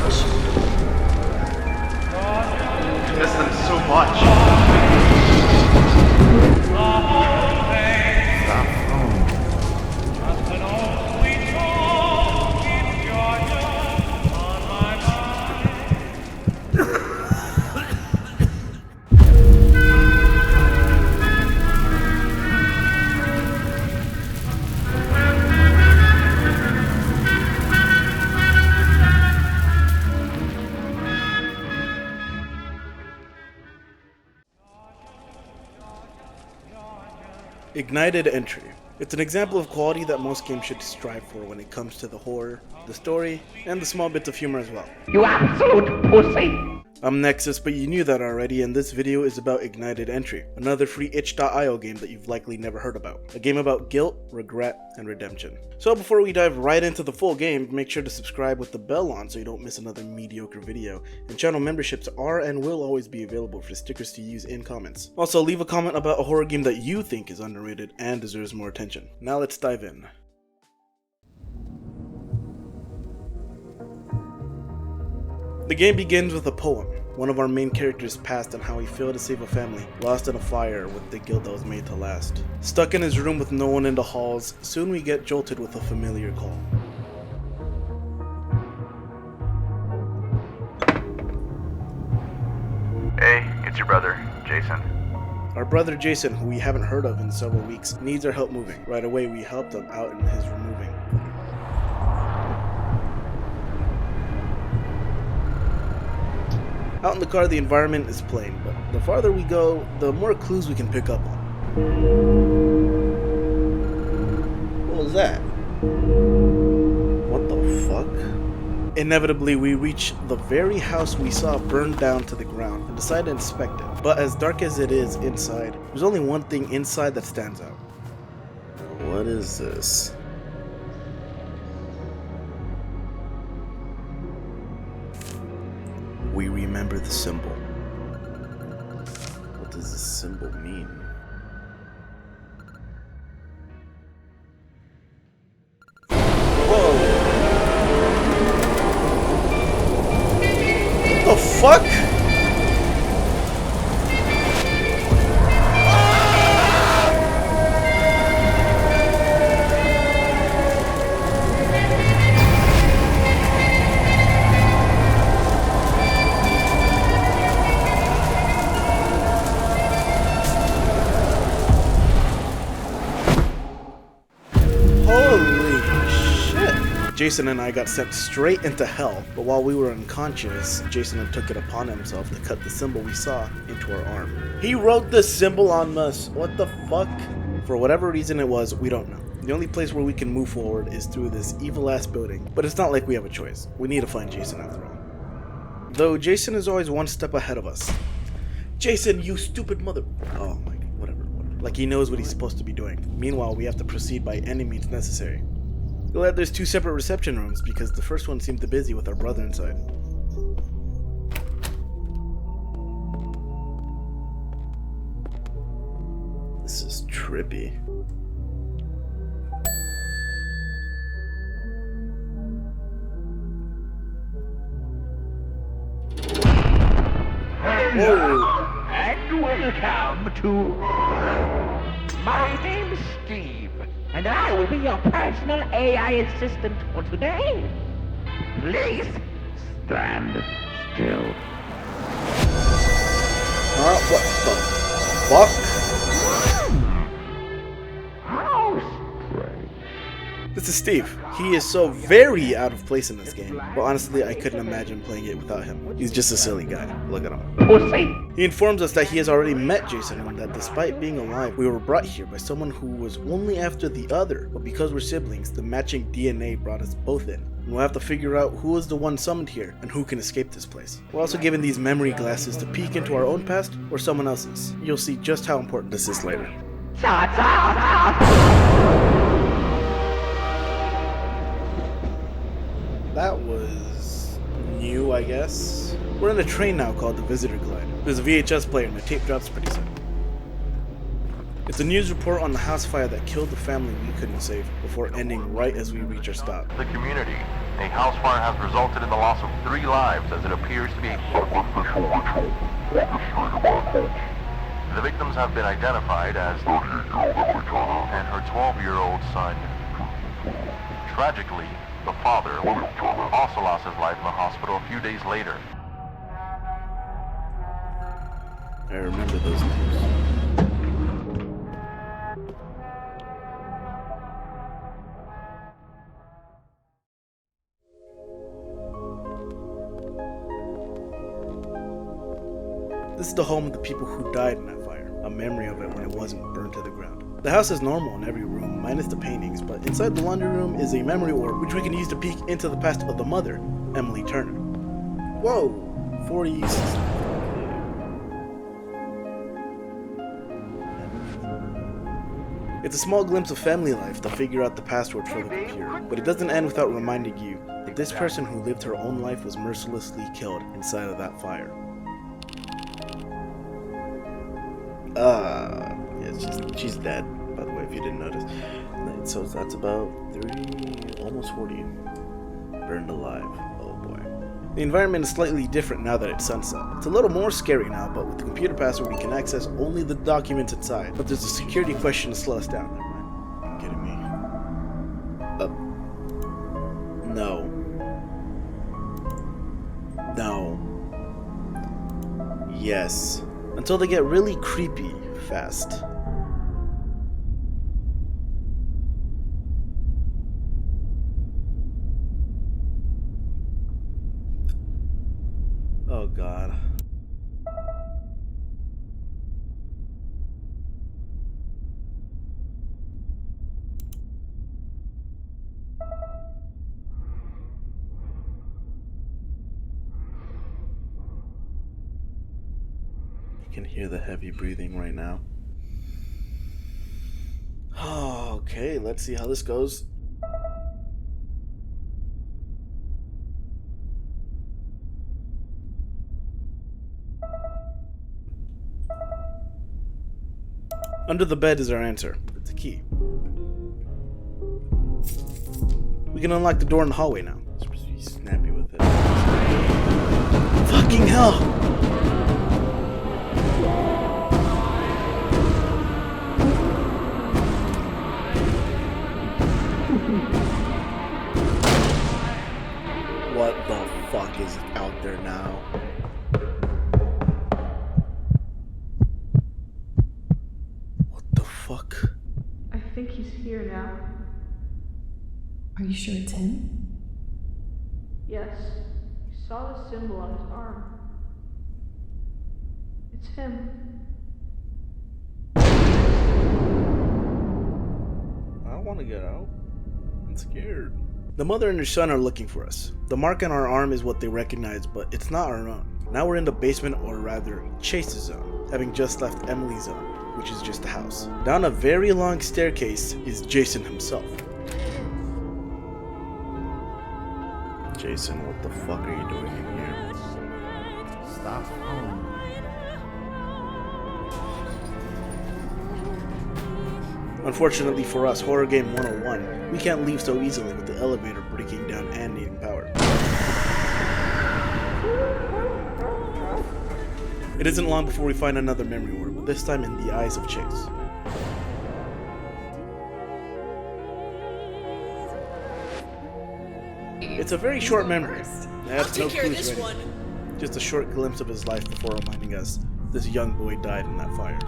girls. I miss them so much. Ignited entry. It's an example of quality that most games should strive for when it comes to the horror, the story, and the small bits of humor as well. You absolute pussy! I'm Nexus, but you knew that already, and this video is about Ignited Entry, another free itch.io game that you've likely never heard about. A game about guilt, regret, and redemption. So before we dive right into the full game, make sure to subscribe with the bell on so you don't miss another mediocre video, and channel memberships are and will always be available for stickers to use in comments. Also, leave a comment about a horror game that you think is underrated and deserves more attention. Now let's dive in. The game begins with a poem. One of our main characters' past and how he failed to save a family, lost in a fire with the guilt that was made to last. Stuck in his room with no one in the halls, soon we get jolted with a familiar call. Hey, it's your brother, Jason. Our brother Jason, who we haven't heard of in several weeks, needs our help moving. Right away we helped him out in his removing. Out in the car, the environment is plain, but the farther we go, the more clues we can pick up on. What was that? What the fuck? Inevitably, we reach the very house we saw burned down to the ground and decide to inspect it. But as dark as it is inside, there's only one thing inside that stands out. What is this? We remember the symbol. What does this symbol mean? Whoa! What the fuck? Jason and I got sent straight into hell, but while we were unconscious, Jason had took it upon himself to cut the symbol we saw into our arm. He wrote the symbol on us. What the fuck? For whatever reason it was, we don't know. The only place where we can move forward is through this evil-ass building, but it's not like we have a choice. We need to find Jason after all. Though Jason is always one step ahead of us. Jason, you stupid mother... Oh my god, whatever. Like he knows what he's supposed to be doing. Meanwhile, we have to proceed by any means necessary. Glad there's two separate reception rooms because the first one seemed too busy with our brother inside. This is trippy. Whoa! And welcome to... My name's Steve. And I will be your personal AI assistant for today. Please stand still. What the fuck? How strange. This is Steve. He is so very out of place in this game. But honestly, I couldn't imagine playing it without him. He's just a silly guy. Look at him. Pussy. He informs us that he has already met Jason and that despite being alive, we were brought here by someone who was only after the other. But because we're siblings, the matching DNA brought us both in. And we'll have to figure out who is the one summoned here and who can escape this place. We're also given these memory glasses to peek into our own past or someone else's. You'll see just how important this is later. That was new, I guess. We're in a train now called the Visitor Glide. There's a VHS player and the tape drops pretty soon. It's a news report on the house fire that killed the family we couldn't save, before ending right as we reach our stop. The community. A house fire has resulted in the loss of 3 lives as it appears to be a sacrificial ritual orchestrated by cults. The victims have been identified as 38-year-old Emily and her 12-year-old son. Tragically, the father also lost his life in the hospital a few days later. I remember those names. This is the home of the people who died in that fire, a memory of it when it wasn't burned to the ground. The house is normal in every room, minus the paintings, but inside the laundry room is a memory orb which we can use to peek into the past of the mother, Emily Turner. Whoa! 40 uses. It's a small glimpse of family life to figure out the password for the computer, but it doesn't end without reminding you that this person who lived her own life was mercilessly killed inside of that fire. Yeah, she's dead, by the way, if you didn't notice. So that's about 30, almost 40. Burned alive. Oh boy. The environment is slightly different now that it's sunset. It's a little more scary now, but with the computer password we can access only the documents inside. But there's a security question to slow us down. Never mind. You're kidding me. No. No. Yes. Until they get really creepy fast. Oh god. You can hear the heavy breathing right now. Okay, let's see how this goes. Under the bed is our answer. It's a key. We can unlock the door in the hallway now. Supposed to be snappy with it. Fucking hell! What the fuck is out there now? What the fuck? I think he's here now. Are you sure it's him? Yes. I saw the symbol on his arm. It's him. I don't want to get out. I'm scared. The mother and her son are looking for us. The mark on our arm is what they recognize, but it's not our own. Now we're in the basement, or rather, Chase's zone, having just left Emily's zone, which is just a house. Down a very long staircase is Jason himself. Jason, what the fuck are you doing in here? Stop home. Unfortunately for us, Horror Game 101, we can't leave so easily with the elevator breaking down and needing power. It isn't long before we find another memory orb, but this time in the eyes of Chase. It's a very short memory. It has no clues or anything. Just a short glimpse of his life before reminding us this young boy died in that fire.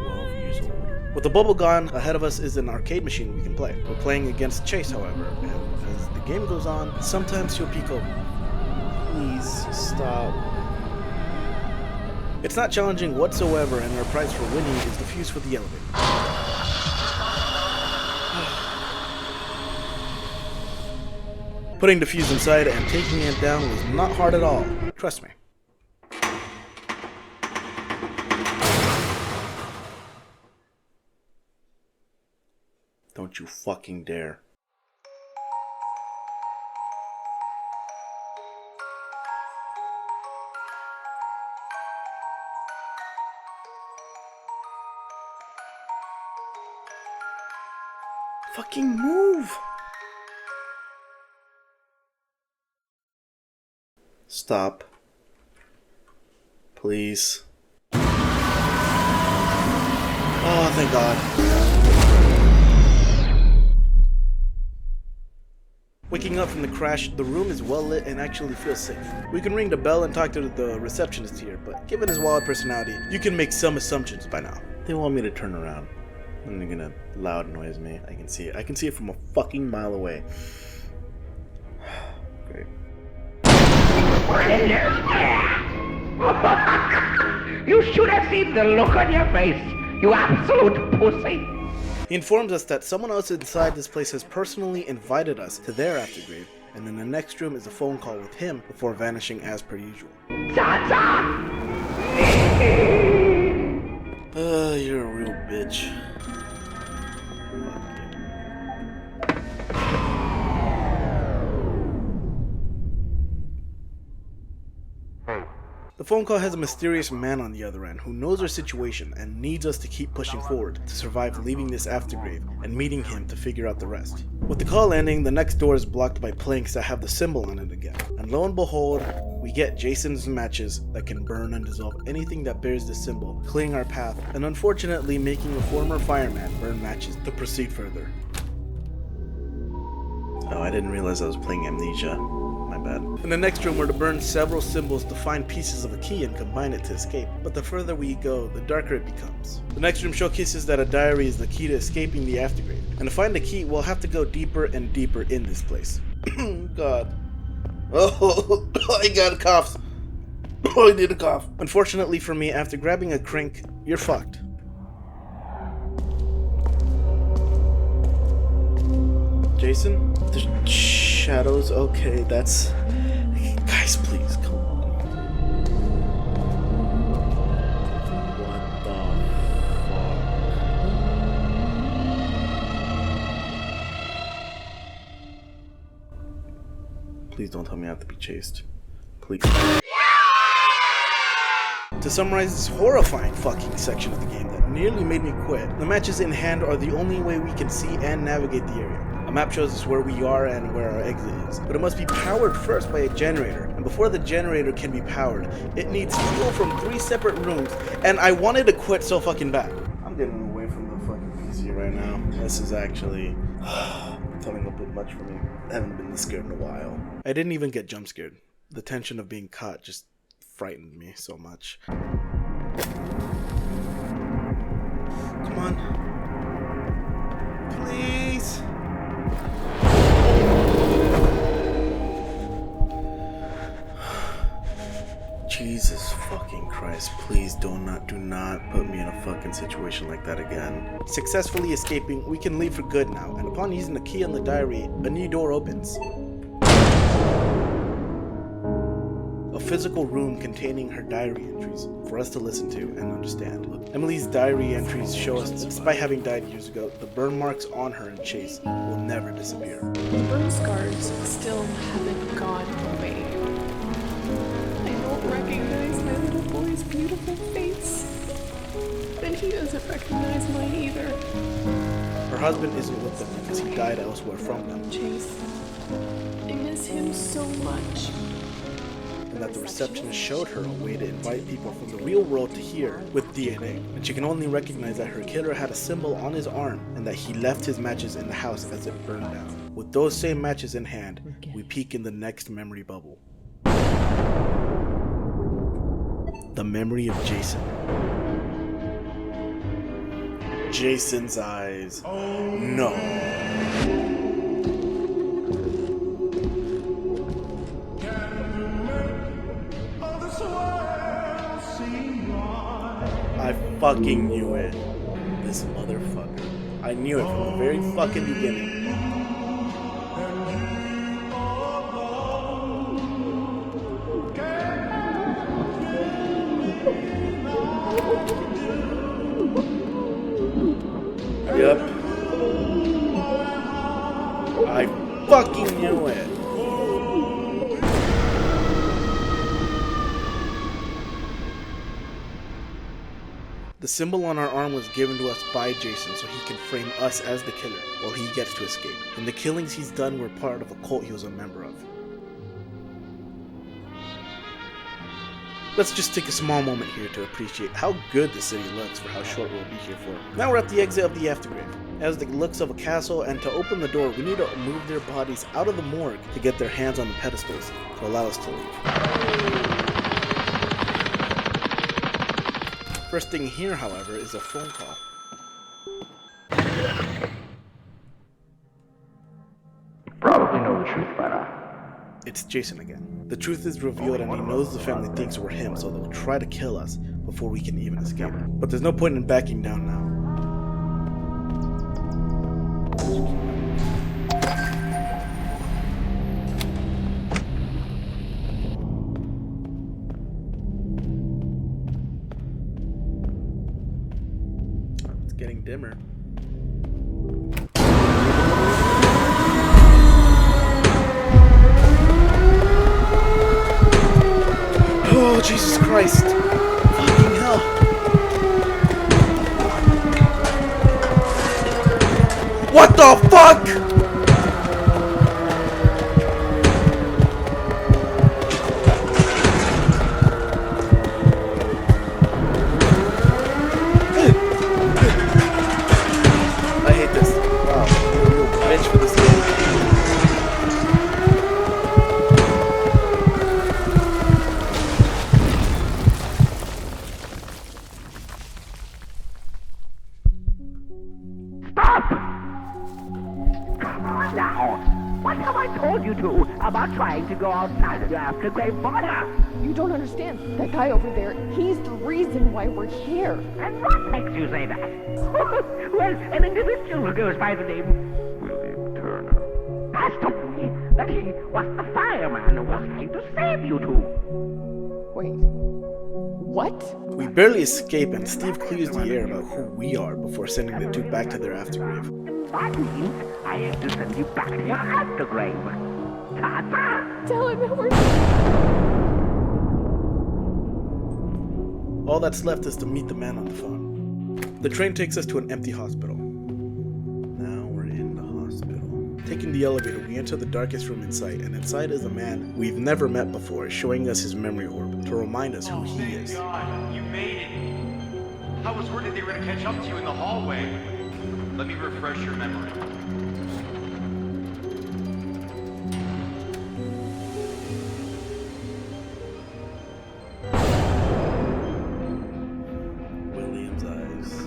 12 years old. With the bubble gone, ahead of us is an arcade machine we can play. We're playing against Chase, however, and as the game goes on, sometimes he'll peek over. Please stop. It's not challenging whatsoever, and our prize for winning is the fuse for the elevator. Putting the fuse inside and taking it down was not hard at all. Trust me. Don't you fucking dare. Fucking move! Stop. Please. Oh, thank God. Waking up from the crash, the room is well lit and actually feels safe. We can ring the bell and talk to the receptionist here, but given his wild personality, you can make some assumptions by now. They want me to turn around. And they're gonna loud noise me. I can see it. I can see it from a fucking mile away. Great. You should have seen the look on your face, you absolute pussy. He informs us that someone else inside this place has personally invited us to their aftergrave, and in the next room is a phone call with him before vanishing as per usual. You're a real bitch. The phone call has a mysterious man on the other end who knows our situation and needs us to keep pushing forward to survive leaving this aftergrave and meeting him to figure out the rest. With the call ending, the next door is blocked by planks that have the symbol on it again. And lo and behold, we get Jason's matches that can burn and dissolve anything that bears the symbol, clearing our path and unfortunately making a former fireman burn matches to proceed further. Oh, I didn't realize I was playing Amnesia. My bad. In the next room, we're to burn several symbols to find pieces of a key and combine it to escape. But the further we go, the darker it becomes. The next room showcases that a diary is the key to escaping the aftergrave. And to find the key, we'll have to go deeper and deeper in this place. God. Oh, I got coughs. Oh, I need a cough. Unfortunately for me, after grabbing a crank, you're fucked. Jason? The shadows? Okay, that's... Guys, please, come on. What the fuck? Please don't tell me I have to be chased. Please. To summarize this horrifying fucking section of the game that nearly made me quit, the matches in hand are the only way we can see and navigate the area. A map shows us where we are and where our exit is, but it must be powered first by a generator, and before the generator can be powered, it needs fuel from 3 separate rooms, and I wanted to quit so fucking bad. I'm getting away from the fucking PC right now. This is actually becoming a bit much for me. I haven't been this scared in a while. I didn't even get jump scared. The tension of being caught just frightened me so much. Come on. Please. Jesus fucking Christ, please do not put me in a fucking situation like that again. Successfully escaping, we can leave for good now, and upon using the key on the diary, a new door opens. A physical room containing her diary entries for us to listen to and understand. Look, Emily's diary entries show us that despite having died years ago, the burn marks on her and Chase will never disappear. The burn scars still haven't gone away. I don't recognize my little boy's beautiful face, and he doesn't recognize mine either. Her husband isn't with them because he died elsewhere from them. Chase, I miss him so much. And that the receptionist showed her a way to invite people from the real world to here with DNA. And she can only recognize that her killer had a symbol on his arm and that he left his matches in the house as it burned down. With those same matches in hand, we peek in the next memory bubble. The memory of Jason. Jason's eyes. No. I fucking knew it. This motherfucker. I knew it from the very fucking beginning. Yep. I fucking knew it. The The symbol on our arm was given to us by Jason so he can frame us as the killer while he gets to escape. And the killings he's done were part of a cult he was a member of. Let's just take a small moment here to appreciate how good the city looks for how short we'll be here for. Now we're at the exit of the aftergrave. It has the looks of a castle, and to open the door we need to move their bodies out of the morgue to get their hands on the pedestals to allow us to leave. First thing here, however, is a phone call. Probably know the truth by now. It's Jason again. The truth is revealed and he knows the family thinks we're him, so they'll try to kill us before we can even escape. But there's no point in backing down now. It's getting dimmer. Oh, Jesus Christ. Fucking hell. What the fuck? I hate this. Wow. I'm a real bitch for this game. What have I told you to about trying to go outside of your aftergrave border? You don't understand. That guy over there, he's the reason why we're here. And what makes you say that? Well, an individual who goes by the name William Turner has told me that he was the fireman who was trying to save you two. Wait. What? We barely escape and Steve clears the air about who we are before sending the two back to their aftergrave. That means I have to send you back to your aftergrave. Ta-ta! Tell him that we're... All that's left is to meet the man on the phone. The train takes us to an empty hospital. Now we're in the hospital. Taking the elevator, we enter the darkest room in sight, and inside is a man we've never met before, showing us his memory orb to remind us who he is. God, you made it. I was worried they were going to catch up to you in the hallway. Let me refresh your memory. William's eyes.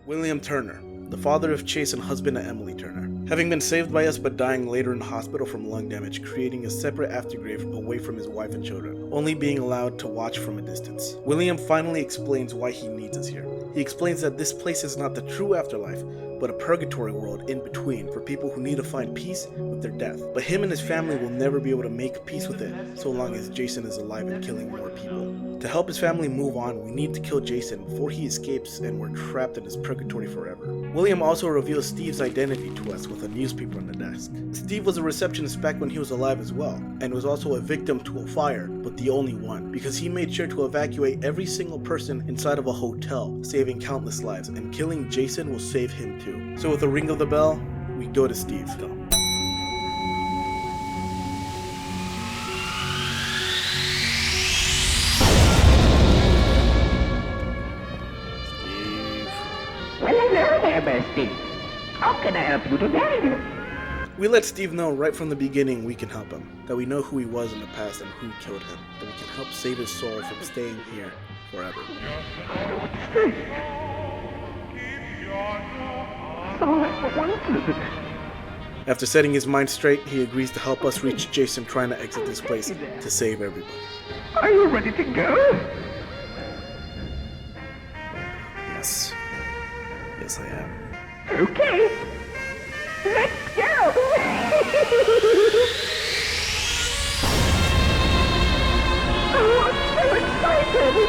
William Turner, the father of Chase and husband of Emily Turner. Having been saved by us but dying later in hospital from lung damage, creating a separate aftergrave away from his wife and children, only being allowed to watch from a distance. William finally explains why he needs us here. He explains that this place is not the true afterlife, but a purgatory world in between for people who need to find peace with their death. But him and his family will never be able to make peace with it so long as Jason is alive and killing more people. To help his family move on, we need to kill Jason before he escapes and we're trapped in his purgatory forever. William also reveals Steve's identity to us with a newspaper on the desk. Steve was a receptionist back when he was alive as well, and was also a victim to a fire, but the only one, because he made sure to evacuate every single person inside of a hotel, saving countless lives, and killing Jason will save him too. So with a ring of the bell, we go to Steve. Hello there, bestie. How can I help you today? We let Steve know right from the beginning we can help him, that we know who he was in the past and who killed him, that we can help save his soul from staying here forever. After setting his mind straight, he agrees to help us reach Jason trying to exit this place to save everybody. Are you ready to go? Yes. Yes, I am. Okay. Let's go! Oh, I'm so excited!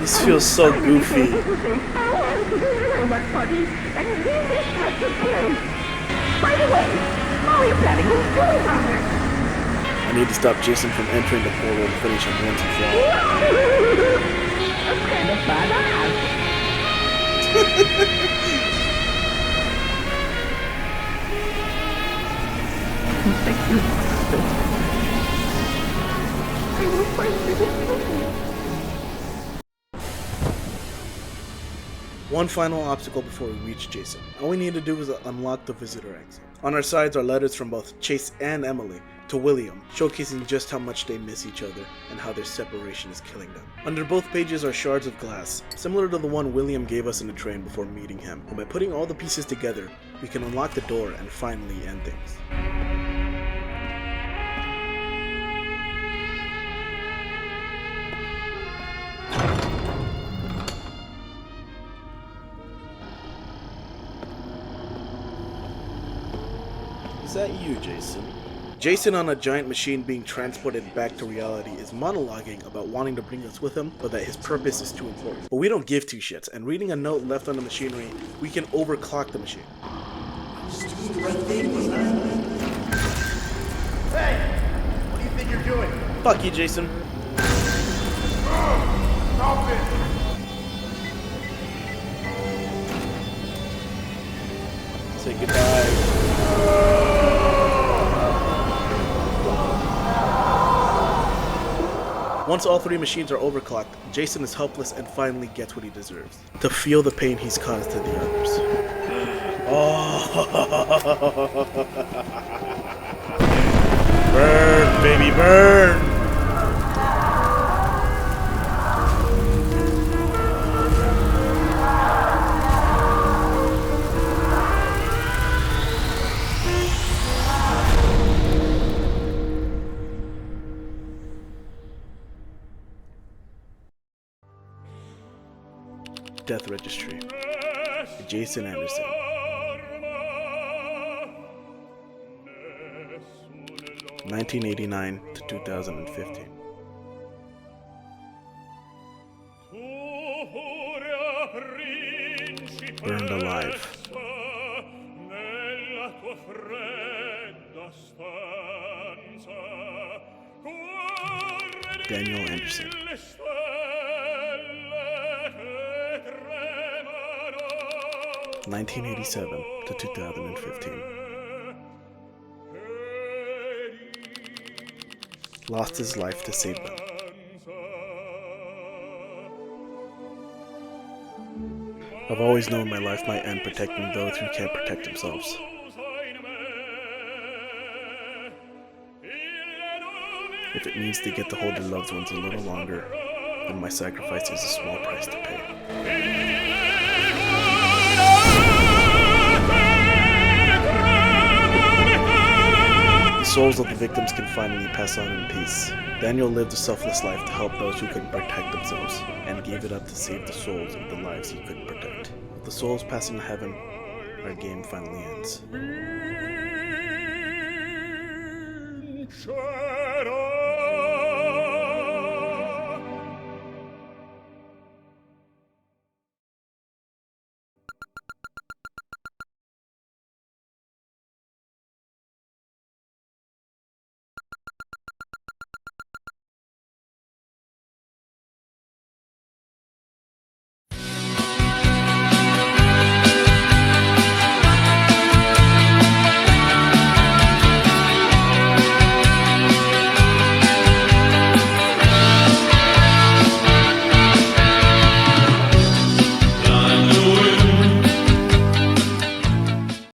This feels so goofy. I want to so much fun, and really have to play. By the way, how are you planning on doing on this? I need to stop Jason from entering the portal and finish him once and for all. That's kind of badass. I will find you. One final obstacle before we reach Jason. All we need to do is unlock the visitor exit. On our sides are letters from both Chase and Emily to William, showcasing just how much they miss each other and how their separation is killing them. Under both pages are shards of glass, similar to the one William gave us in the train before meeting him, and by putting all the pieces together, we can unlock the door and finally end things. Is that you, Jason? Jason, on a giant machine being transported back to reality, is monologuing about wanting to bring us with him, but that his purpose is too important. But we don't give two shits, and reading a note left on the machinery, we can overclock the machine. Hey! What do you think you're doing? Fuck you, Jason. Stop it! Say goodbye. Once all three machines are overclocked, Jason is helpless and finally gets what he deserves. To feel the pain he's caused to the others. Oh. Burn, baby, burn! Death Registry. Jason Anderson. 1989 to 2015. Burned alive. Daniel Anderson. 1987 to 2015. Lost his life to save them. I've always known my life might end protecting those who can't protect themselves. If it means to get to hold your loved ones a little longer, then my sacrifice is a small price to pay. The souls of the victims can finally pass on in peace. Daniel lived a selfless life to help those who couldn't protect themselves, and gave it up to save the souls of the lives he couldn't protect. With the souls passing to heaven, our game finally ends.